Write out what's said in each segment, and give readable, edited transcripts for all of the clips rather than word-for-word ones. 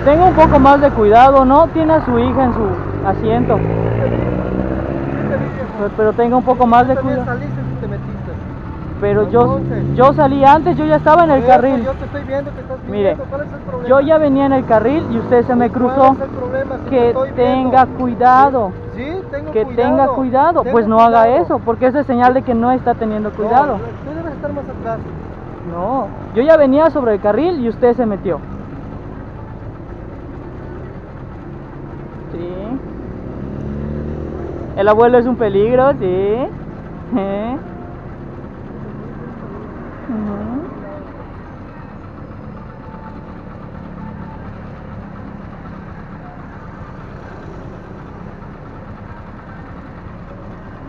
tenga un poco más de cuidado, ¿no? Tiene a su hija en su asiento. Pero tenga un poco más de cuidado. Saliste y te metiste. Pero Entonces, yo salí antes, yo ya estaba en el carril. Yo te estoy viendo que estás Mire, viniendo. ¿Cuál es el problema? yo ya venía en el carril y usted se me cruzó. ¿Cuál es el problema? Si Que tenga cuidado. Sí, tengo que cuidado. tenga cuidado. Pues no haga eso, porque eso es señal de que no está teniendo cuidado. No, tú debes estar más atrás. No, yo ya venía sobre el carril y usted se metió. Sí. El abuelo es un peligro, sí.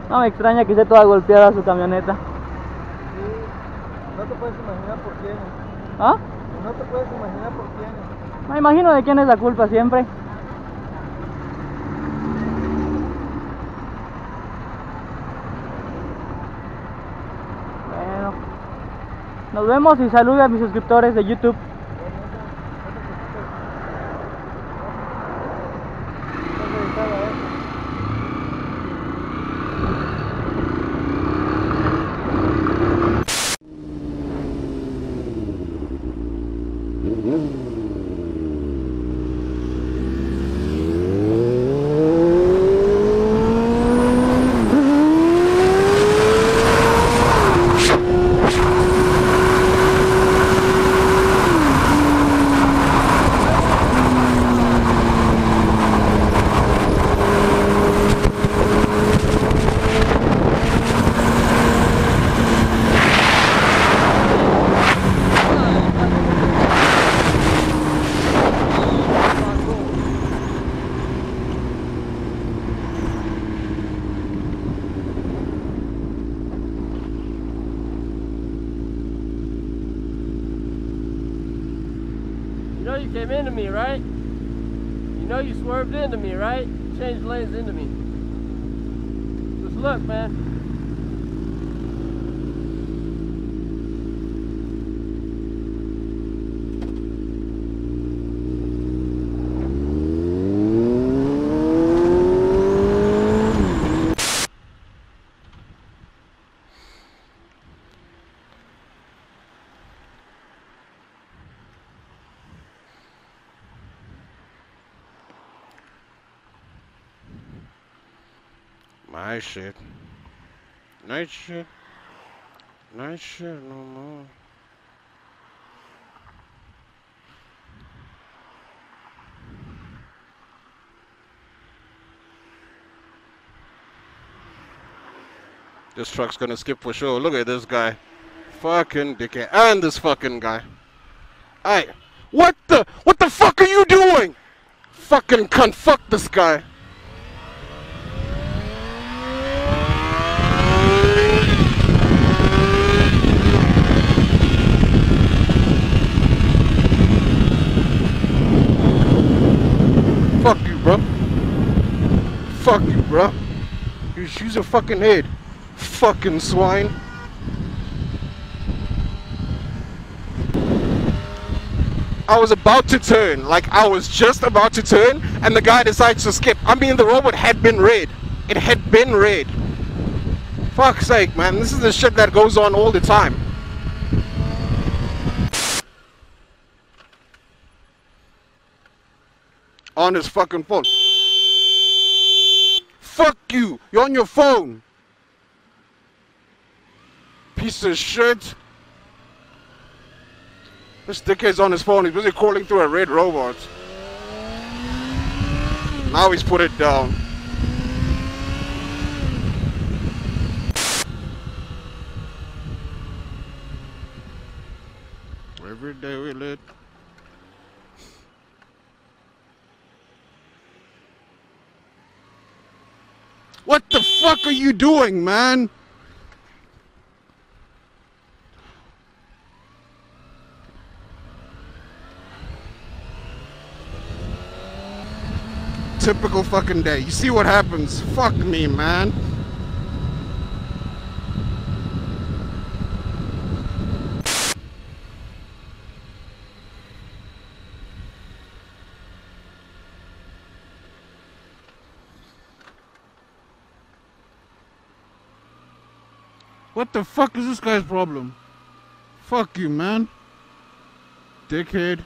No me extraña que esté toda golpeada su camioneta. Sí, no te puedes imaginar por quién. ¿Ah? No te puedes imaginar por quién. Me imagino de quién es la culpa siempre. Bueno, nos vemos y saluda a mis suscriptores de YouTube. You know you came into me, right? You know you swerved into me, right? You changed lanes into me. Just look, man. My shit. Nice shit. Nice shit, no more. This truck's gonna skip for sure. Look at this guy. Fucking dickhead. And this fucking guy. Hey, what the fuck are you doing? Fucking cunt, fuck this guy. Fuck you, bro. Fuck you, bro. Use your fucking head. Fucking swine. I was about to turn, like I was just about to turn, and the guy decides to skip. I mean, the robot had been red. It had been red. Fuck's sake, man. This is the shit that goes on all the time. On his fucking phone. Fuck you! You're on your phone! Piece of shit! This dickhead's on his phone, he's busy calling through a red robot. Now he's put it down. Every day we lit. What the fuck are you doing, man? Typical fucking day. You see what happens? Fuck me, man. What the fuck is this guy's problem? Fuck you, man. Dickhead.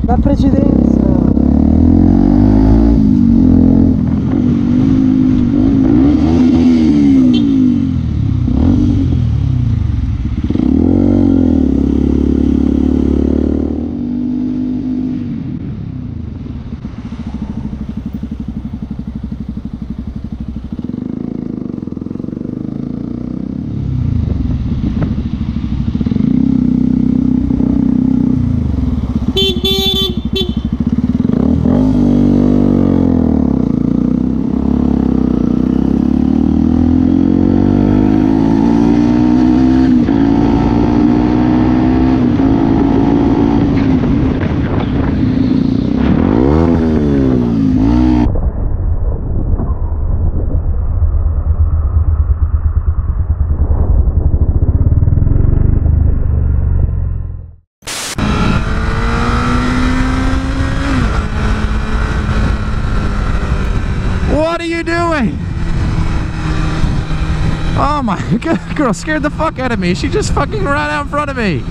La precedenza. What are you doing? Oh my god, girl scared the fuck out of me. She just fucking ran out in front of me.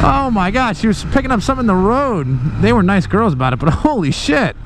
Oh my god, she was picking up something in the road. They were nice girls about it, but holy shit.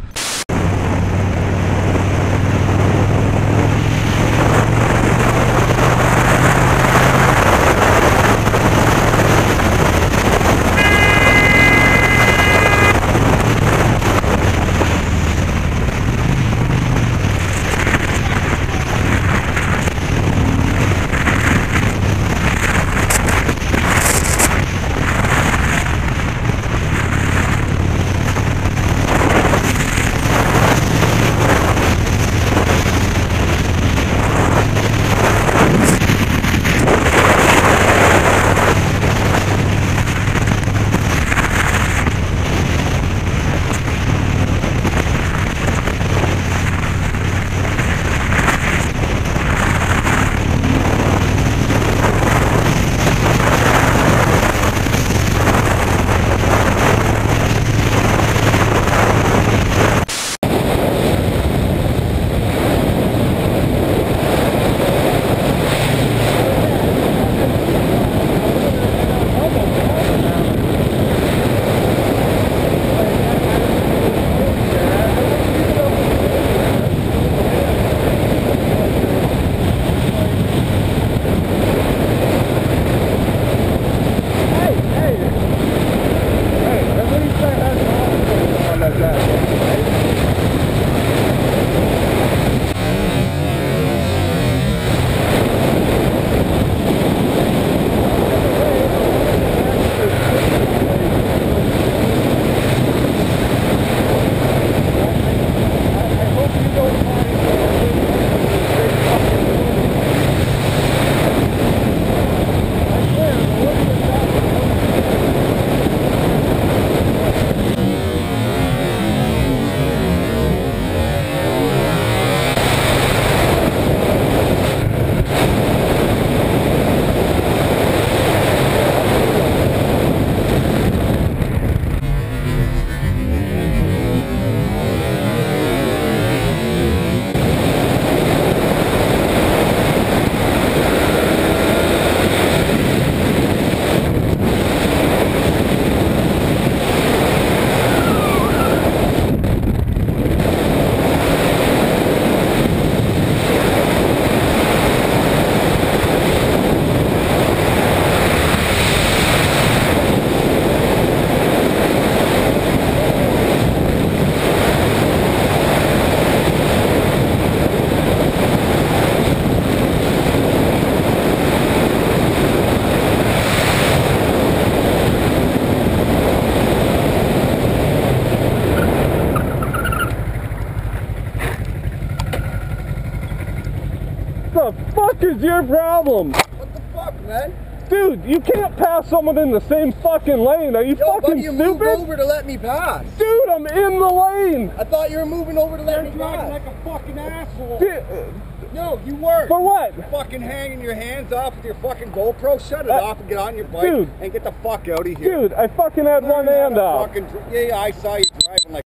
is your problem? What the fuck, man? Dude, you can't pass someone in the same fucking lane. Are you fucking buddy, you moved stupid? over to let me pass. Dude, I'm in the lane. I thought you were moving over to let me driving pass. like a fucking asshole. Dude, No, you weren't. for what? You're fucking hanging your hands off with your fucking GoPro. Shut it off and get on your bike dude. and get the fuck out of here. Dude, I fucking had one hand off. Yeah, I saw you driving like.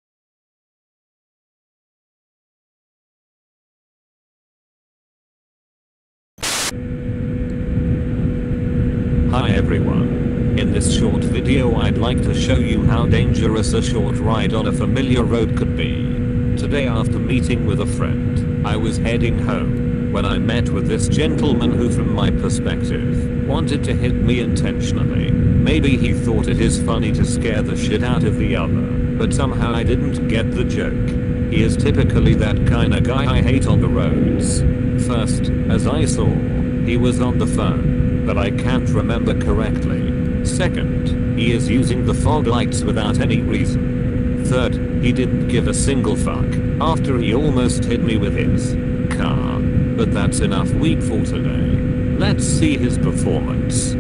Hi everyone. In this short video I'd like to show you how dangerous a short ride on a familiar road could be. Today after meeting with a friend, I was heading home when I met with this gentleman who from my perspective, wanted to hit me intentionally. Maybe he thought it is funny to scare the shit out of the other, but somehow I didn't get the joke. He is typically that kinda guy I hate on the roads. First, as I saw, he was on the phone, but I can't remember correctly. Second, he is using the fog lights without any reason. Third, he didn't give a single fuck after he almost hit me with his car. But that's enough weed for today. Let's see his performance.